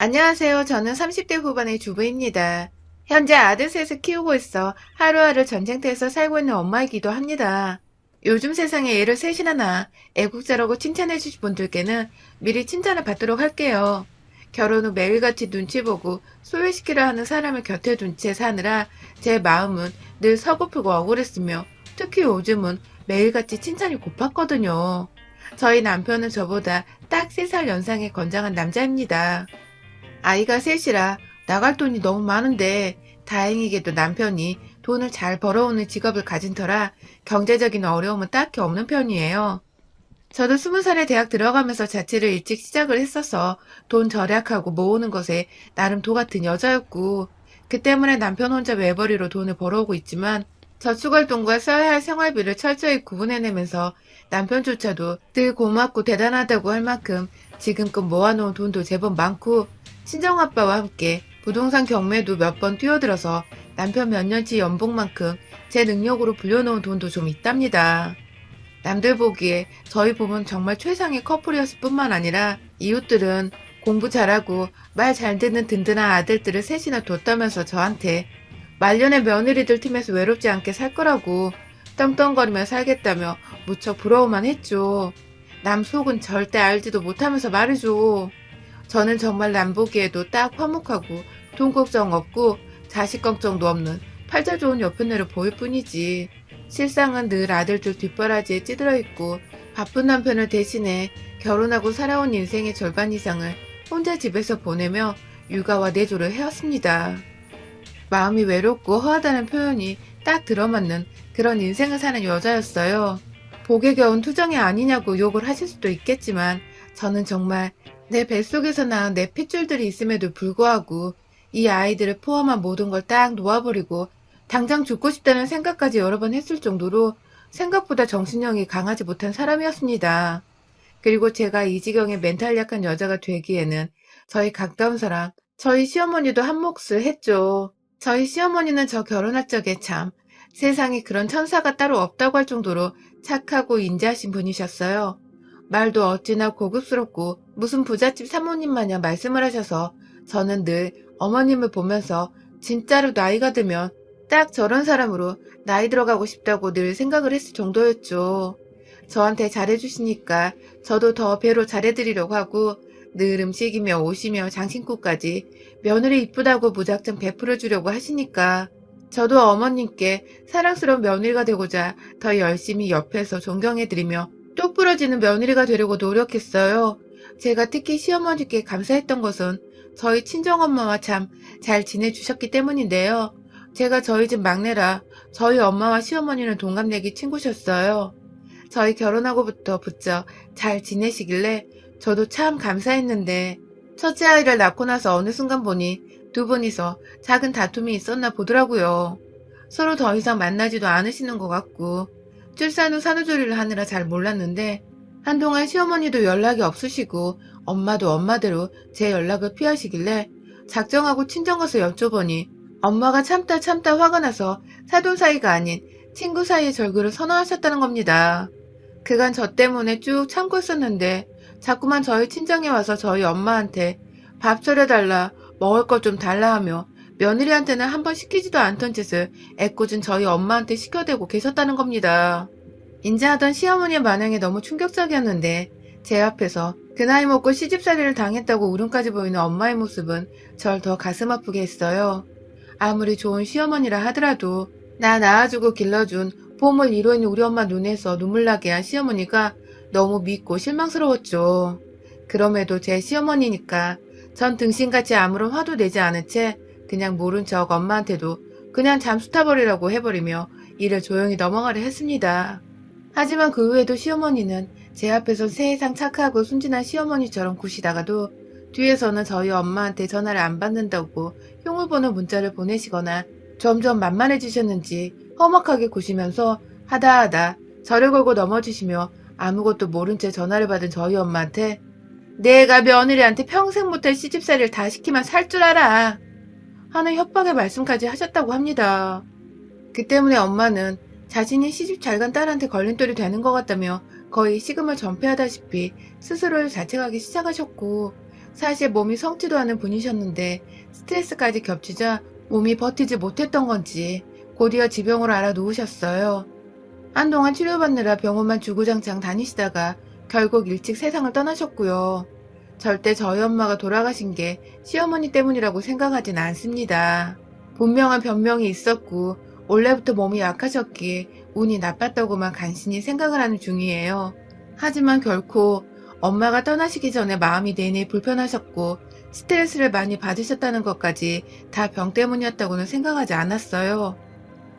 안녕하세요. 저는 30대 후반의 주부입니다. 현재 아들 셋을 키우고 있어 하루하루 전쟁터에서 살고 있는 엄마이기도 합니다. 요즘 세상에 애를 셋이나 낳아 애국자라고 칭찬해 주신 분들께는 미리 칭찬을 받도록 할게요. 결혼 후 매일같이 눈치 보고 소외시키려 하는 사람을 곁에 둔 채 사느라 제 마음은 늘 서글프고 억울했으며 특히 요즘은 매일같이 칭찬이 고팠거든요. 저희 남편은 저보다 딱 3살 연상의 건장한 남자입니다. 아이가 셋이라 나갈 돈이 너무 많은데 다행히게도 남편이 돈을 잘 벌어오는 직업을 가진 터라 경제적인 어려움은 딱히 없는 편이에요. 저도 20살에 대학 들어가면서 자취를 일찍 시작을 했어서 돈 절약하고 모으는 것에 나름 도 같은 여자였고, 그 때문에 남편 혼자 외벌이로 돈을 벌어오고 있지만 저축활동과 써야 할 생활비를 철저히 구분해내면서 남편조차도 늘 고맙고 대단하다고 할 만큼 지금껏 모아놓은 돈도 제법 많고, 친정아빠와 함께 부동산 경매도 몇 번 뛰어들어서 남편 몇 년치 연봉만큼 제 능력으로 불려놓은 돈도 좀 있답니다. 남들 보기에 저희 부부는 정말 최상의 커플이었을 뿐만 아니라 이웃들은 공부 잘하고 말 잘 듣는 든든한 아들들을 셋이나 뒀다면서 저한테 말년에 며느리들 팀에서 외롭지 않게 살 거라고 떵떵거리며 살겠다며 무척 부러워만 했죠. 남 속은 절대 알지도 못하면서 말이죠. 저는 정말 남 보기에도 딱 화목하고 돈 걱정 없고 자식 걱정도 없는 팔자 좋은 여편네를 보일 뿐이지. 실상은 늘 아들들 뒷바라지에 찌들어 있고 바쁜 남편을 대신해 결혼하고 살아온 인생의 절반 이상을 혼자 집에서 보내며 육아와 내조를 해왔습니다. 마음이 외롭고 허하다는 표현이 딱 들어맞는 그런 인생을 사는 여자였어요. 복에 겨운 투정이 아니냐고 욕을 하실 수도 있겠지만 저는 정말 내 뱃속에서 낳은 내 핏줄들이 있음에도 불구하고 이 아이들을 포함한 모든 걸 딱 놓아버리고 당장 죽고 싶다는 생각까지 여러 번 했을 정도로 생각보다 정신력이 강하지 못한 사람이었습니다. 그리고 제가 이 지경에 멘탈 약한 여자가 되기에는 저희 가까운 사람, 저희 시어머니도 한 몫을 했죠. 저희 시어머니는 저 결혼할 적에 참 세상에 그런 천사가 따로 없다고 할 정도로 착하고 인자하신 분이셨어요. 말도 어찌나 고급스럽고 무슨 부잣집 사모님 마냥 말씀을 하셔서 저는 늘 어머님을 보면서 진짜로 나이가 들면 딱 저런 사람으로 나이 들어가고 싶다고 늘 생각을 했을 정도였죠. 저한테 잘해주시니까 저도 더 배로 잘해드리려고 하고 늘 음식이며 옷이며 장신구까지 며느리 이쁘다고 무작정 베풀어 주려고 하시니까 저도 어머님께 사랑스러운 며느리가 되고자 더 열심히 옆에서 존경해드리며 똑 부러지는 며느리가 되려고 노력했어요. 제가 특히 시어머니께 감사했던 것은 저희 친정엄마와 참 잘 지내주셨기 때문인데요. 제가 저희 집 막내라 저희 엄마와 시어머니는 동갑내기 친구셨어요. 저희 결혼하고부터 부쩍 잘 지내시길래 저도 참 감사했는데 첫째 아이를 낳고 나서 어느 순간 보니 두 분이서 작은 다툼이 있었나 보더라고요. 서로 더 이상 만나지도 않으시는 것 같고 출산 후 산후조리를 하느라 잘 몰랐는데 한동안 시어머니도 연락이 없으시고 엄마도 엄마대로 제 연락을 피하시길래 작정하고 친정 가서 여쭤보니 엄마가 참다 참다 화가 나서 사돈 사이가 아닌 친구 사이의 절교를 선언하셨다는 겁니다. 그간 저 때문에 쭉 참고 있었는데 자꾸만 저희 친정에 와서 저희 엄마한테 밥 차려달라, 먹을 것 좀 달라 하며 며느리한테는 한 번 시키지도 않던 짓을 애꿎은 저희 엄마한테 시켜대고 계셨다는 겁니다. 인자하던 시어머니의 반응이 너무 충격적이었는데 제 앞에서 그 나이 먹고 시집살이를 당했다고 울음까지 보이는 엄마의 모습은 절 더 가슴 아프게 했어요. 아무리 좋은 시어머니라 하더라도 나 낳아주고 길러준 봄을 이루인 우리 엄마 눈에서 눈물 나게 한 시어머니가 너무 밉고 실망스러웠죠. 그럼에도 제 시어머니니까 전 등신같이 아무런 화도 내지 않은 채 그냥 모른 척 엄마한테도 그냥 잠수 타버리라고 해버리며 일을 조용히 넘어가려 했습니다. 하지만 그 후에도 시어머니는 제 앞에서 세상 착하고 순진한 시어머니처럼 구시다가도 뒤에서는 저희 엄마한테 전화를 안 받는다고 흉을 보는 문자를 보내시거나 점점 만만해지셨는지 험악하게 구시면서 하다하다 저를 걸고 넘어지시며 아무것도 모른 채 전화를 받은 저희 엄마한테 내가 며느리한테 평생 못할 시집살이를 다 시키면 살 줄 알아 하는 협박의 말씀까지 하셨다고 합니다. 그 때문에 엄마는 자신이 시집 잘 간 딸한테 걸림돌이 되는 것 같다며 거의 식음을 전폐하다시피 스스로를 자책하기 시작하셨고 사실 몸이 성지도 않은 분이셨는데 스트레스까지 겹치자 몸이 버티지 못했던 건지 곧이어 지병으로 알아놓으셨어요. 한동안 치료받느라 병원만 주구장창 다니시다가 결국 일찍 세상을 떠나셨고요. 절대 저희 엄마가 돌아가신 게 시어머니 때문이라고 생각하진 않습니다. 분명한 변명이 있었고 원래부터 몸이 약하셨기에 운이 나빴다고만 간신히 생각을 하는 중이에요. 하지만 결코 엄마가 떠나시기 전에 마음이 내내 불편하셨고 스트레스를 많이 받으셨다는 것까지 다 병 때문이었다고는 생각하지 않았어요.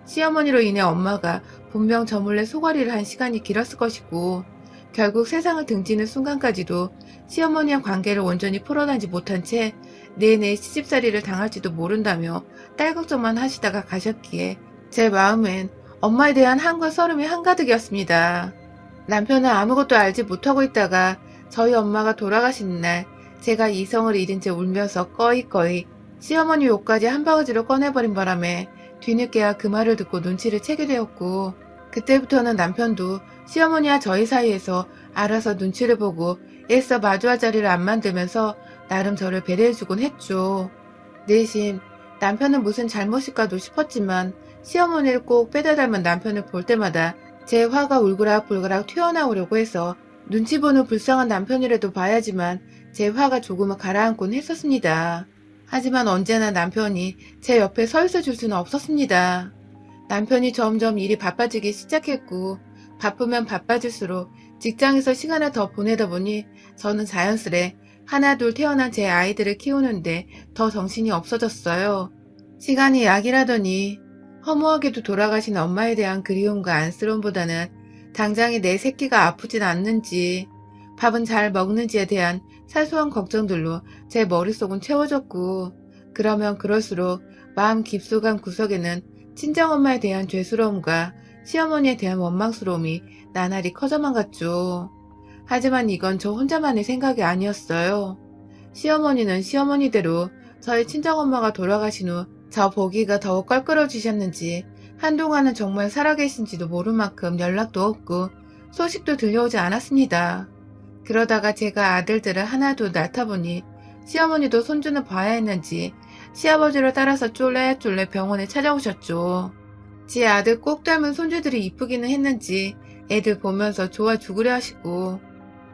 시어머니로 인해 엄마가 분명 저 몰래 소가리를 한 시간이 길었을 것이고 결국 세상을 등지는 순간까지도 시어머니와 관계를 온전히 풀어나지 못한 채 내내 시집살이를 당할지도 모른다며 딸 걱정만 하시다가 가셨기에 제 마음엔 엄마에 대한 한과 서름이 한가득이었습니다. 남편은 아무것도 알지 못하고 있다가 저희 엄마가 돌아가시는 날 제가 이성을 잃은 채 울면서 꺼이꺼이 시어머니 욕까지 한 바가지로 꺼내버린 바람에 뒤늦게야 그 말을 듣고 눈치를 채게 되었고 그때부터는 남편도 시어머니와 저희 사이에서 알아서 눈치를 보고 애써 마주할 자리를 안 만들면서 나름 저를 배려해주곤 했죠. 내심 남편은 무슨 잘못일까도 싶었지만 시어머니를 꼭 빼다 닮은 남편을 볼 때마다 제 화가 울그락불그락 튀어나오려고 해서 눈치 보는 불쌍한 남편이라도 봐야지만 제 화가 조금은 가라앉곤 했었습니다. 하지만 언제나 남편이 제 옆에 서 있어 줄 수는 없었습니다. 남편이 점점 일이 바빠지기 시작했고 바쁘면 바빠질수록 직장에서 시간을 더 보내다 보니 저는 자연스레 하나 둘 태어난 제 아이들을 키우는데 더 정신이 없어졌어요. 시간이 약이라더니 허무하게도 돌아가신 엄마에 대한 그리움과 안쓰러움보다는 당장에 내 새끼가 아프진 않는지 밥은 잘 먹는지에 대한 사소한 걱정들로 제 머릿속은 채워졌고 그러면 그럴수록 마음 깊숙한 구석에는 친정엄마에 대한 죄스러움과 시어머니에 대한 원망스러움이 나날이 커져만 갔죠. 하지만 이건 저 혼자만의 생각이 아니었어요. 시어머니는 시어머니대로 저희 친정엄마가 돌아가신 후 저 보기가 더욱 껄끄러지셨는지 한동안은 정말 살아계신지도 모를 만큼 연락도 없고 소식도 들려오지 않았습니다. 그러다가 제가 아들들을 하나둘 낳다 보니 시어머니도 손주는 봐야 했는지 시아버지를 따라서 쫄래쫄래 병원에 찾아오셨죠. 지 아들 꼭 닮은 손주들이 이쁘기는 했는지 애들 보면서 좋아 죽으려 하시고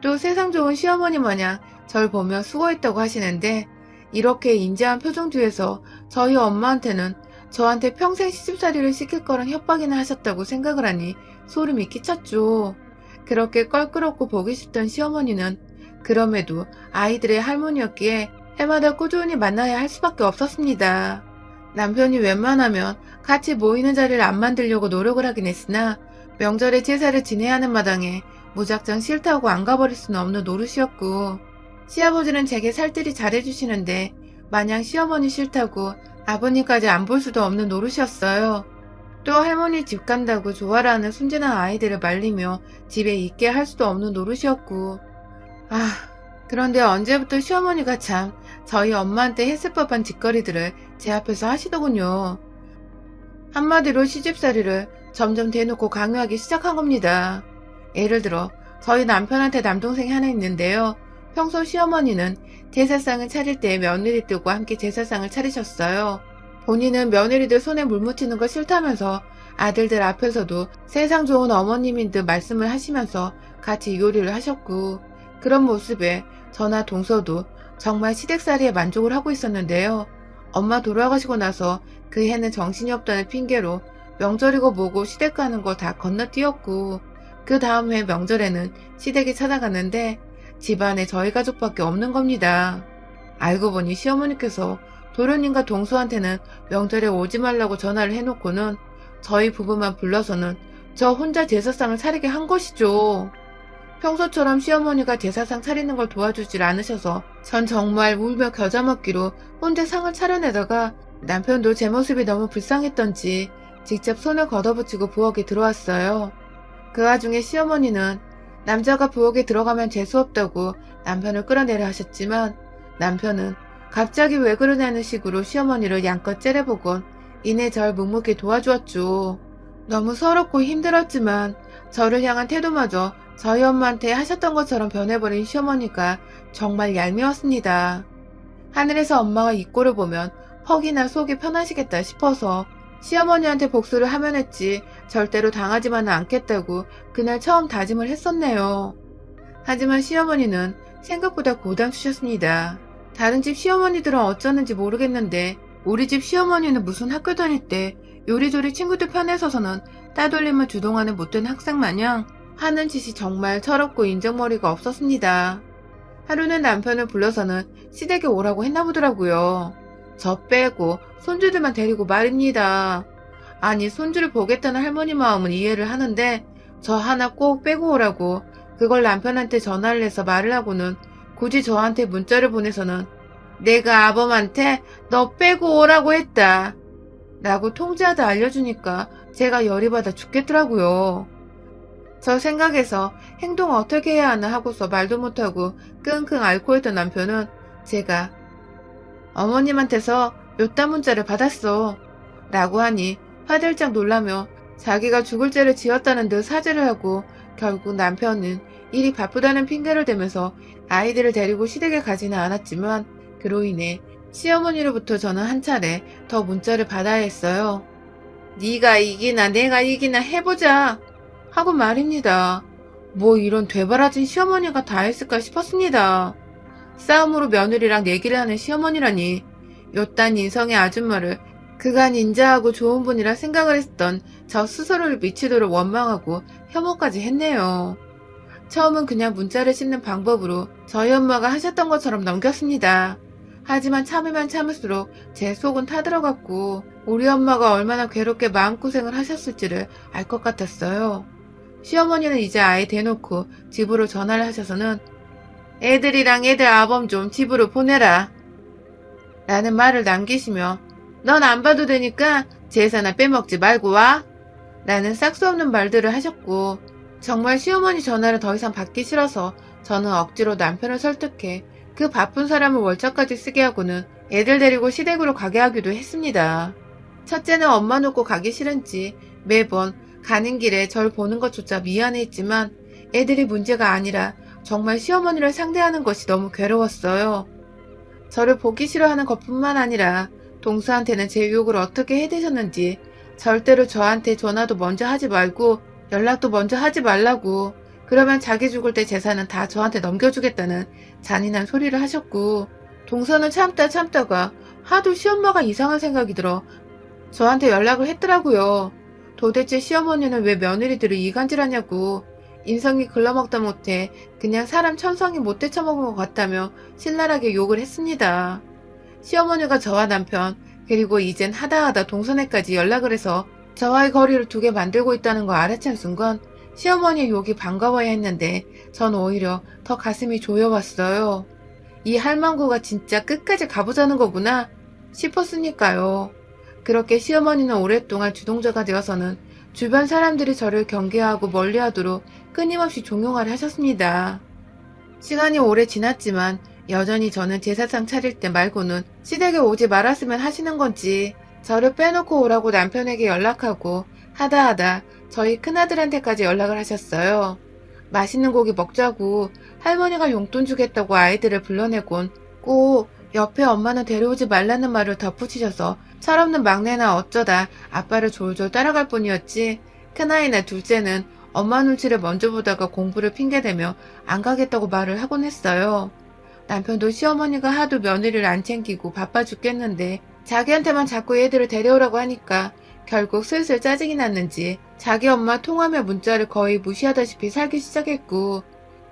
또 세상 좋은 시어머니 마냥 절 보며 수고했다고 하시는데 이렇게 인자한 표정 뒤에서 저희 엄마한테는 저한테 평생 시집살이를 시킬 거란 협박이나 하셨다고 생각을 하니 소름이 끼쳤죠. 그렇게 껄끄럽고 보기 싶던 시어머니는 그럼에도 아이들의 할머니였기에 해마다 꾸준히 만나야 할 수밖에 없었습니다. 남편이 웬만하면 같이 모이는 자리를 안 만들려고 노력을 하긴 했으나 명절에 제사를 지내야 하는 마당에 무작정 싫다고 안 가버릴 수는 없는 노릇이었고 시아버지는 제게 살뜰히 잘해주시는데 마냥 시어머니 싫다고 아버님까지 안 볼 수도 없는 노릇이었어요. 또 할머니 집 간다고 좋아라 하는 순진한 아이들을 말리며 집에 있게 할 수도 없는 노릇이었고 그런데 언제부터 시어머니가 참 저희 엄마한테 했을 법한 짓거리들을 제 앞에서 하시더군요. 한마디로 시집살이를 점점 대놓고 강요하기 시작한 겁니다. 예를 들어 저희 남편한테 남동생이 하나 있는데요. 평소 시어머니는 제사상을 차릴 때 며느리 들과 함께 제사상을 차리셨어요. 본인은 며느리들 손에 물 묻히는 거 싫다면서 아들들 앞에서도 세상 좋은 어머님인 듯 말씀을 하시면서 같이 요리를 하셨고 그런 모습에 저나 동서도 정말 시댁살이에 만족을 하고 있었는데요. 엄마 돌아가시고 나서 그 해는 정신이 없다는 핑계로 명절이고 뭐고 시댁 가는 거 다 건너뛰었고 그 다음 해 명절에는 시댁에 찾아갔는데 집안에 저희 가족밖에 없는 겁니다. 알고 보니 시어머니께서 도련님과 동서한테는 명절에 오지 말라고 전화를 해놓고는 저희 부부만 불러서는 저 혼자 제사상을 차리게 한 것이죠. 평소처럼 시어머니가 제사상 차리는 걸 도와주질 않으셔서 전 정말 울며 겨자 먹기로 혼자 상을 차려내다가 남편도 제 모습이 너무 불쌍했던지 직접 손을 걷어붙이고 부엌에 들어왔어요. 그 와중에 시어머니는 남자가 부엌에 들어가면 재수없다고 남편을 끌어내려 하셨지만 남편은 갑자기 왜 그러냐는 식으로 시어머니를 양껏 째려보곤 이내 절 묵묵히 도와주었죠. 너무 서럽고 힘들었지만 저를 향한 태도마저 저희 엄마한테 하셨던 것처럼 변해버린 시어머니가 정말 얄미웠습니다. 하늘에서 엄마가 이 꼴을 보면 퍽이나 속이 편하시겠다 싶어서 시어머니한테 복수를 하면 했지 절대로 당하지만은 않겠다고 그날 처음 다짐을 했었네요. 하지만 시어머니는 생각보다 고담주셨습니다. 다른 집 시어머니들은 어쩌는지 모르겠는데 우리 집 시어머니는 무슨 학교 다닐 때 요리조리 친구들 편에 서서는 따돌림을 주동하는 못된 학생 마냥 하는 짓이 정말 철없고 인정머리가 없었습니다. 하루는 남편을 불러서는 시댁에 오라고 했나 보더라고요. 저 빼고 손주들만 데리고 말입니다. 아니 손주를 보겠다는 할머니 마음은 이해를 하는데 저 하나 꼭 빼고 오라고 그걸 남편한테 전화를 해서 말을 하고는 굳이 저한테 문자를 보내서는 내가 아범한테 너 빼고 오라고 했다 라고 통지하다 알려주니까 제가 열이 받아 죽겠더라고요. 저 생각에서 행동 어떻게 해야 하나 하고서 말도 못하고 끙끙 앓고 있던 남편은 제가 어머님한테서 요딴 문자를 받았어 라고 하니 화들짝 놀라며 자기가 죽을 죄를 지었다는 듯 사죄를 하고 결국 남편은 일이 바쁘다는 핑계를 대면서 아이들을 데리고 시댁에 가지는 않았지만 그로 인해 시어머니로부터 저는 한 차례 더 문자를 받아야 했어요. 네가 이기나 내가 이기나 해보자 하고 말입니다. 뭐 이런 되바라진 시어머니가 다 했을까 싶었습니다. 싸움으로 며느리랑 얘기를 하는 시어머니라니 요딴 인성의 아줌마를 그간 인자하고 좋은 분이라 생각을 했던 저 스스로를 미치도록 원망하고 혐오까지 했네요. 처음은 그냥 문자를 씹는 방법으로 저희 엄마가 하셨던 것처럼 넘겼습니다. 하지만 참으면 참을수록 제 속은 타들어갔고 우리 엄마가 얼마나 괴롭게 마음고생을 하셨을지를 알 것 같았어요. 시어머니는 이제 아예 대놓고 집으로 전화를 하셔서는 애들이랑 애들 아범 좀 집으로 보내라 라는 말을 남기시며 넌 안 봐도 되니까 제사나 빼먹지 말고 와 라는 싹수 없는 말들을 하셨고 정말 시어머니 전화를 더 이상 받기 싫어서 저는 억지로 남편을 설득해 그 바쁜 사람을 월차까지 쓰게 하고는 애들 데리고 시댁으로 가게 하기도 했습니다. 첫째는 엄마 놓고 가기 싫은지 매번 가는 길에 절 보는 것조차 미안해했지만 애들이 문제가 아니라 정말 시어머니를 상대하는 것이 너무 괴로웠어요. 저를 보기 싫어하는 것뿐만 아니라 동서한테는 제 유혹을 어떻게 해대셨는지 절대로 저한테 전화도 먼저 하지 말고 연락도 먼저 하지 말라고 그러면 자기 죽을 때 재산은 다 저한테 넘겨주겠다는 잔인한 소리를 하셨고 동서는 참다가 하도 시엄마가 이상한 생각이 들어 저한테 연락을 했더라고요. 도대체 시어머니는 왜 며느리들을 이간질하냐고 인성이 글러먹다 못해 그냥 사람 천성이 못 되쳐먹은 것 같다며 신랄하게 욕을 했습니다. 시어머니가 저와 남편 그리고 이젠 하다하다 동서네까지 연락을 해서 저와의 거리를 두게 만들고 있다는 걸 알아챈 순간 시어머니의 욕이 반가워야 했는데 전 오히려 더 가슴이 조여왔어요. 이 할망구가 진짜 끝까지 가보자는 거구나 싶었으니까요. 그렇게 시어머니는 오랫동안 주동자가 되어서는 주변 사람들이 저를 경계하고 멀리하도록 끊임없이 종용을 하셨습니다. 시간이 오래 지났지만 여전히 저는 제사상 차릴 때 말고는 시댁에 오지 말았으면 하시는 건지 저를 빼놓고 오라고 남편에게 연락하고 하다하다 저희 큰아들한테까지 연락을 하셨어요. 맛있는 고기 먹자고 할머니가 용돈 주겠다고 아이들을 불러내곤 꼭 옆에 엄마는 데려오지 말라는 말을 덧붙이셔서 철없는 막내나 어쩌다 아빠를 졸졸 따라갈 뿐이었지 큰아이나 둘째는 엄마 눈치를 먼저 보다가 공부를 핑계대며 안 가겠다고 말을 하곤 했어요. 남편도 시어머니가 하도 며느리를 안 챙기고 바빠 죽겠는데 자기한테만 자꾸 애들을 데려오라고 하니까 결국 슬슬 짜증이 났는지 자기 엄마 통화며 문자를 거의 무시하다시피 살기 시작했고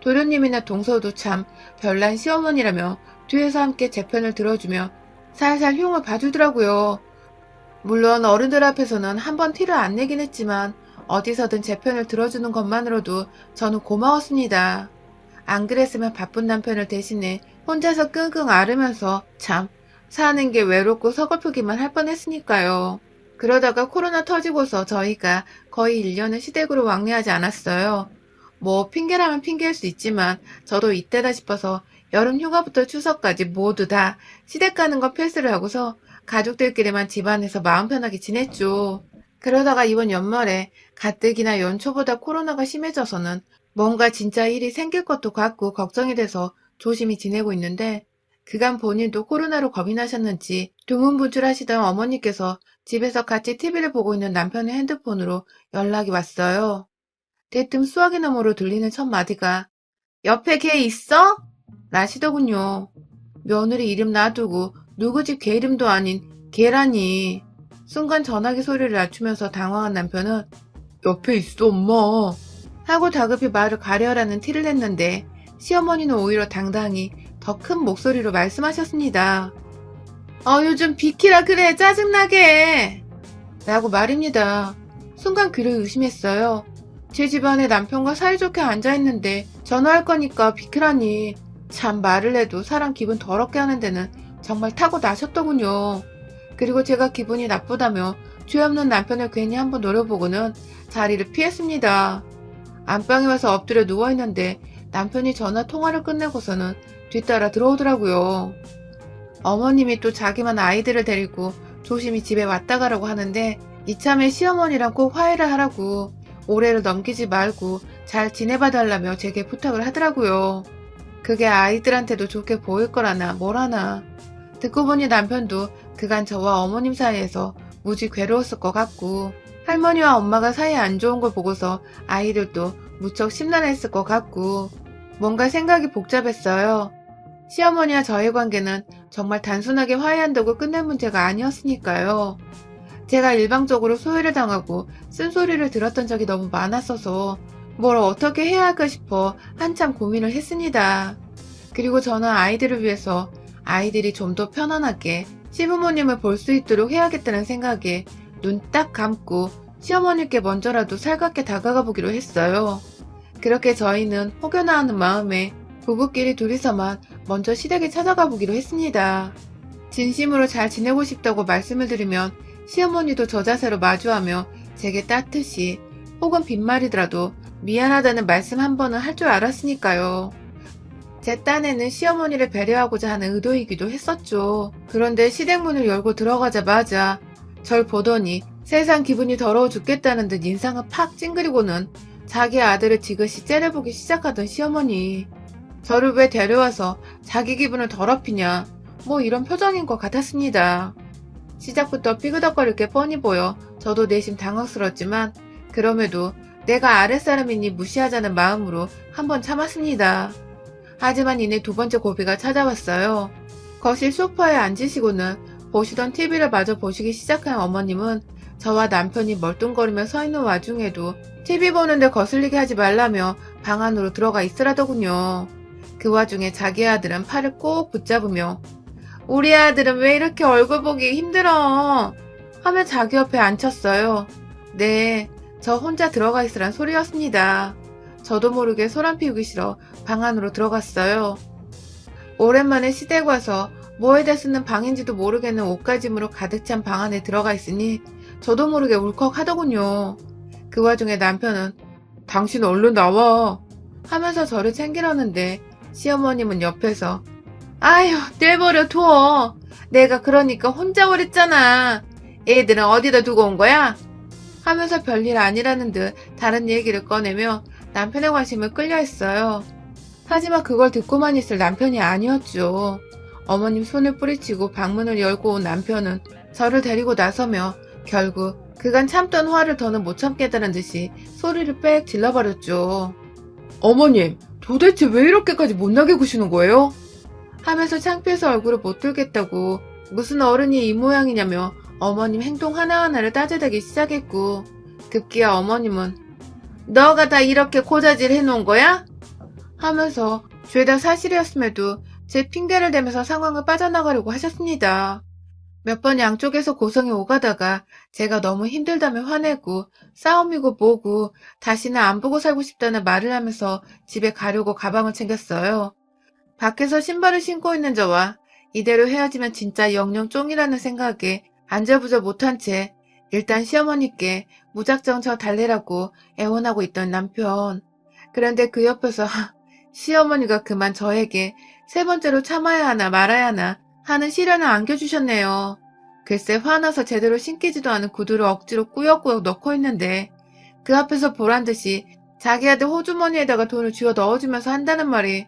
도련님이나 동서도 참 별난 시어머니라며 뒤에서 함께 제 편을 들어주며 살살 흉을 봐주더라고요. 물론 어른들 앞에서는 한번 티를 안 내긴 했지만 어디서든 제 편을 들어주는 것만으로도 저는 고마웠습니다. 안 그랬으면 바쁜 남편을 대신해 혼자서 끙끙 앓으면서 참 사는 게 외롭고 서글프기만 할 뻔했으니까요. 그러다가 코로나 터지고서 저희가 거의 1년을 시댁으로 왕래하지 않았어요. 뭐 핑계라면 핑계일 수 있지만 저도 이때다 싶어서 여름 휴가부터 추석까지 모두 다 시댁 가는 거 필수를 하고서 가족들끼리만 집안에서 마음 편하게 지냈죠. 그러다가 이번 연말에 가뜩이나 연초보다 코로나가 심해져서는 뭔가 진짜 일이 생길 것도 같고 걱정이 돼서 조심히 지내고 있는데 그간 본인도 코로나로 겁이 나셨는지 두문분출하시던 어머니께서 집에서 같이 TV를 보고 있는 남편의 핸드폰으로 연락이 왔어요. 대뜸 수화기 너머로 들리는 첫 마디가 옆에 걔 있어? 라시더군요. 며느리 이름 놔두고 누구 집 걔 이름도 아닌 걔라니. 순간 전화기 소리를 낮추면서 당황한 남편은 옆에 있어 엄마 하고 다급히 말을 가려라는 티를 냈는데 시어머니는 오히려 당당히 더 큰 목소리로 말씀하셨습니다. 요즘 비키라 그래 짜증나게 라고 말입니다. 순간 귀를 의심했어요. 제 집안에 남편과 사이좋게 앉아있는데 전화할 거니까 비키라니. 참 말을 해도 사람 기분 더럽게 하는 데는 정말 타고나셨더군요. 그리고 제가 기분이 나쁘다며 죄 없는 남편을 괜히 한번 노려보고는 자리를 피했습니다. 안방에 와서 엎드려 누워있는데 남편이 전화 통화를 끝내고서는 뒤따라 들어오더라고요. 어머님이 또 자기만 아이들을 데리고 조심히 집에 왔다 가라고 하는데 이참에 시어머니랑 꼭 화해를 하라고 올해를 넘기지 말고 잘 지내봐달라며 제게 부탁을 하더라고요. 그게 아이들한테도 좋게 보일 거라나 뭐라나. 듣고 보니 남편도 그간 저와 어머님 사이에서 무지 괴로웠을 것 같고 할머니와 엄마가 사이 안 좋은 걸 보고서 아이들도 무척 심란했을 것 같고 뭔가 생각이 복잡했어요. 시어머니와 저의 관계는 정말 단순하게 화해한다고 끝낼 문제가 아니었으니까요. 제가 일방적으로 소외를 당하고 쓴소리를 들었던 적이 너무 많았어서 뭘 어떻게 해야 할까 싶어 한참 고민을 했습니다. 그리고 저는 아이들을 위해서 아이들이 좀 더 편안하게 시부모님을 볼 수 있도록 해야겠다는 생각에 눈 딱 감고 시어머니께 먼저라도 살갑게 다가가 보기로 했어요. 그렇게 저희는 혹여나 하는 마음에 부부끼리 둘이서만 먼저 시댁에 찾아가 보기로 했습니다. 진심으로 잘 지내고 싶다고 말씀을 드리면 시어머니도 저 자세로 마주하며 제게 따뜻이 혹은 빈말이더라도 미안하다는 말씀 한 번은 할 줄 알았으니까요. 제 딴에는 시어머니를 배려하고자 하는 의도이기도 했었죠. 그런데 시댁문을 열고 들어가자마자 절 보더니 세상 기분이 더러워 죽겠다는 듯 인상을 팍 찡그리고는 자기 아들을 지그시 째려보기 시작하던 시어머니. 저를 왜 데려와서 자기 기분을 더럽히냐 뭐 이런 표정인 것 같았습니다. 시작부터 삐그덕거릴 게 뻔히 보여 저도 내심 당황스러웠지만 그럼에도 내가 아랫사람이니 무시하자는 마음으로 한번 참았습니다. 하지만 이내 두 번째 고비가 찾아왔어요. 거실 소파에 앉으시고는 보시던 TV를 마저 보시기 시작한 어머님은 저와 남편이 멀뚱거리며 서 있는 와중에도 TV 보는데 거슬리게 하지 말라며 방 안으로 들어가 있으라더군요. 그 와중에 자기 아들은 팔을 꼭 붙잡으며 우리 아들은 왜 이렇게 얼굴 보기 힘들어? 하며 자기 옆에 앉혔어요. 네, 저 혼자 들어가 있으란 소리였습니다. 저도 모르게 소란 피우기 싫어 방 안으로 들어갔어요. 오랜만에 시댁 와서 뭐에다 쓰는 방인지도 모르겠는 옷가짐으로 가득 찬 방 안에 들어가 있으니 저도 모르게 울컥하더군요. 그 와중에 남편은 당신 얼른 나와 하면서 저를 챙기려는데 시어머님은 옆에서 아휴 내버려 둬. 내가 그러니까 혼자 오랬잖아. 애들은 어디다 두고 온 거야? 하면서 별일 아니라는 듯 다른 얘기를 꺼내며 남편의 관심을 끌려 했어요. 하지만 그걸 듣고만 있을 남편이 아니었죠. 어머님 손을 뿌리치고 방문을 열고 온 남편은 저를 데리고 나서며 결국 그간 참던 화를 더는 못 참겠다는 듯이 소리를 빽 질러버렸죠. 어머님, 도대체 왜 이렇게까지 못나게 구시는 거예요? 하면서 창피해서 얼굴을 못 들겠다고 무슨 어른이 이 모양이냐며 어머님 행동 하나하나를 따져대기 시작했고 급기야 어머님은 너가 다 이렇게 고자질 해놓은 거야? 하면서 죄다 사실이었음에도 제 핑계를 대면서 상황을 빠져나가려고 하셨습니다. 몇 번 양쪽에서 고성이 오가다가 제가 너무 힘들다며 화내고 싸움이고 뭐고 다시는 안 보고 살고 싶다는 말을 하면서 집에 가려고 가방을 챙겼어요. 밖에서 신발을 신고 있는 저와 이대로 헤어지면 진짜 영영 쫑이라는 생각에 안절부절 못한 채 일단 시어머니께 무작정 저 달래라고 애원하고 있던 남편. 그런데 그 옆에서 시어머니가 그만 저에게 세 번째로 참아야 하나 말아야 하나 하는 시련을 안겨주셨네요. 글쎄 화나서 제대로 신기지도 않은 구두를 억지로 꾸역꾸역 넣고 있는데 그 앞에서 보란듯이 자기 아들 호주머니에다가 돈을 쥐어 넣어주면서 한다는 말이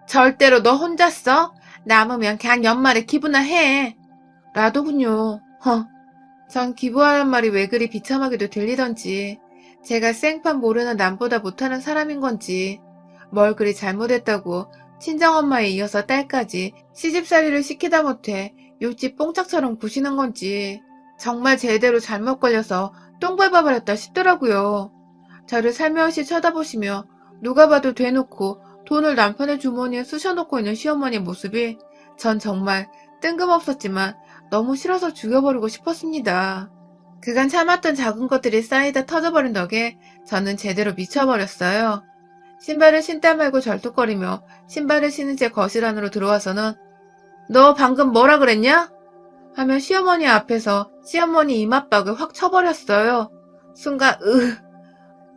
절대로 너 혼자 써? 남으면 그냥 연말에 기부나 해. 라더군요. 전 기부하란 말이 왜 그리 비참하게도 들리던지, 제가 생판 모르는 남보다 못하는 사람인 건지, 뭘 그리 잘못했다고 친정엄마에 이어서 딸까지 시집살이를 시키다 못해 육지 뽕짝처럼 구시는 건지, 정말 제대로 잘못 걸려서 똥 밟아버렸다 싶더라고요. 저를 살며시 쳐다보시며 누가 봐도 대놓고 돈을 남편의 주머니에 쑤셔놓고 있는 시어머니 모습이 전 정말 뜬금없었지만 너무 싫어서 죽여버리고 싶었습니다. 그간 참았던 작은 것들이 쌓이다 터져버린 덕에 저는 제대로 미쳐버렸어요. 신발을 신다 말고 절뚝거리며 신발을 신은 채 거실 안으로 들어와서는 너 방금 뭐라 그랬냐? 하며 시어머니 앞에서 시어머니 이맛박을 확 쳐버렸어요. 순간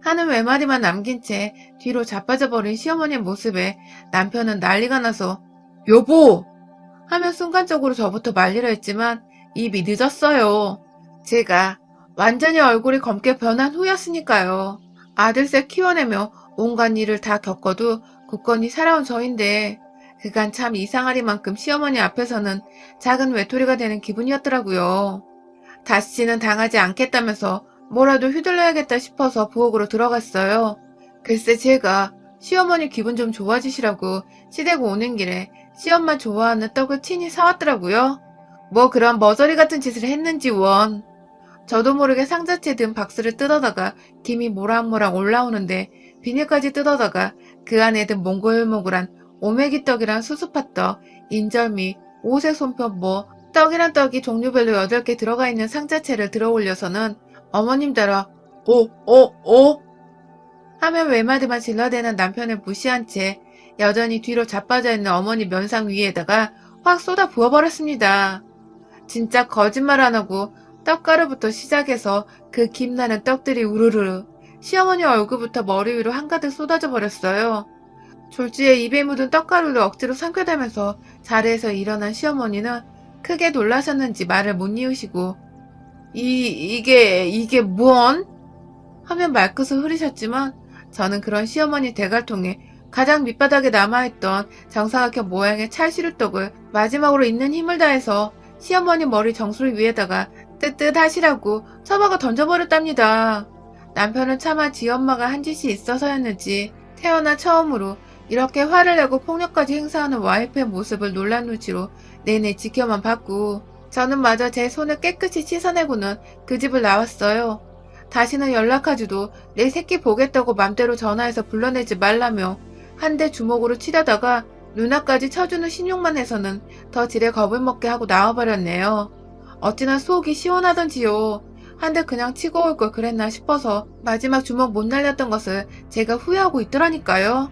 하는 외마디만 남긴 채 뒤로 자빠져버린 시어머니의 모습에 남편은 난리가 나서 여보! 하며 순간적으로 저부터 말리려 했지만 입이 늦었어요. 제가 완전히 얼굴이 검게 변한 후였으니까요. 아들셋 키워내며 온갖 일을 다 겪어도 굳건히 살아온 저인데 그간 참 이상하리만큼 시어머니 앞에서는 작은 외톨이가 되는 기분이었더라고요. 다시는 당하지 않겠다면서 뭐라도 휘둘러야겠다 싶어서 부엌으로 들어갔어요. 글쎄 제가 시어머니 기분 좀 좋아지시라고 시댁 오는 길에 시엄마 좋아하는 떡을 친히 사왔더라고요. 뭐 그런 머저리 같은 짓을 했는지 원. 저도 모르게 상자채 든 박스를 뜯어다가 김이 모락모락 올라오는데 비닐까지 뜯어다가 그 안에 든 몽글몽글한 오메기떡이랑 수수팥떡, 인절미, 오색 손편 뭐 떡이란 떡이 종류별로 8개 들어가 있는 상자채를 들어 올려서는 어머님 따라 하면 외마디만 질러대는 남편을 무시한 채 여전히 뒤로 자빠져 있는 어머니 면상 위에다가 확 쏟아 부어버렸습니다. 진짜 거짓말 안 하고 떡가루부터 시작해서 그 김나는 떡들이 우르르 시어머니 얼굴부터 머리 위로 한가득 쏟아져 버렸어요. 졸지에 입에 묻은 떡가루를 억지로 삼켜대면서 자리에서 일어난 시어머니는 크게 놀라셨는지 말을 못 이으시고 이게 뭔? 하면 말끝을 흐리셨지만 저는 그런 시어머니 대갈통에 가장 밑바닥에 남아있던 정사각형 모양의 찰시루떡을 마지막으로 있는 힘을 다해서 시어머니 머리 정수리 위에다가 뜨뜻하시라고 처박아 던져버렸답니다. 남편은 차마 지 엄마가 한 짓이 있어서였는지 태어나 처음으로 이렇게 화를 내고 폭력까지 행사하는 와이프의 모습을 놀란 눈치로 내내 지켜만 봤고 저는 마저 제 손을 깨끗이 씻어내고는 그 집을 나왔어요. 다시는 연락하지도 내 새끼 보겠다고 맘대로 전화해서 불러내지 말라며 한 대 주먹으로 치려다가 누나까지 쳐주는 신용만 해서는 더 지레 겁을 먹게 하고 나와버렸네요. 어찌나 속이 시원하던지요. 한 대 그냥 치고 올 걸 그랬나 싶어서 마지막 주먹 못 날렸던 것을 제가 후회하고 있더라니까요.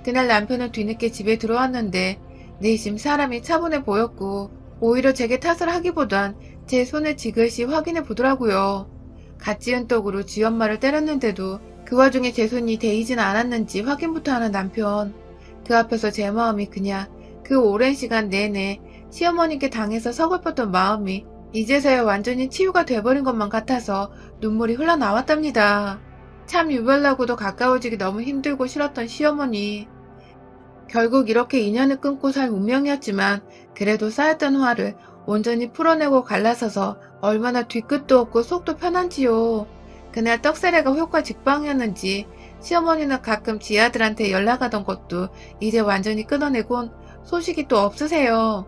그날 남편은 뒤늦게 집에 들어왔는데 내심 사람이 차분해 보였고 오히려 제게 탓을 하기보단 제 손을 지그시 확인해 보더라고요. 갓 지은 떡으로 지 엄마를 때렸는데도 그 와중에 제 손이 데이진 않았는지 확인부터 하는 남편. 그 앞에서 제 마음이 그냥 그 오랜 시간 내내 시어머니께 당해서 서글펐던 마음이 이제서야 완전히 치유가 돼버린 것만 같아서 눈물이 흘러나왔답니다. 참 유별나고도 가까워지기 너무 힘들고 싫었던 시어머니. 결국 이렇게 인연을 끊고 살 운명이었지만 그래도 쌓였던 화를 온전히 풀어내고 갈라서서 얼마나 뒤끝도 없고 속도 편한지요. 그날 떡사례가 효과 직방이었는지 시어머니는 가끔 지 아들한테 연락하던 것도 이제 완전히 끊어내곤 소식이 또 없으세요.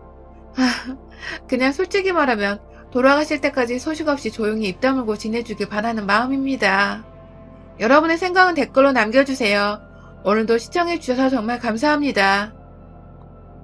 그냥 솔직히 말하면 돌아가실 때까지 소식 없이 조용히 입 다물고 지내주길 바라는 마음입니다. 여러분의 생각은 댓글로 남겨주세요. 오늘도 시청해주셔서 정말 감사합니다.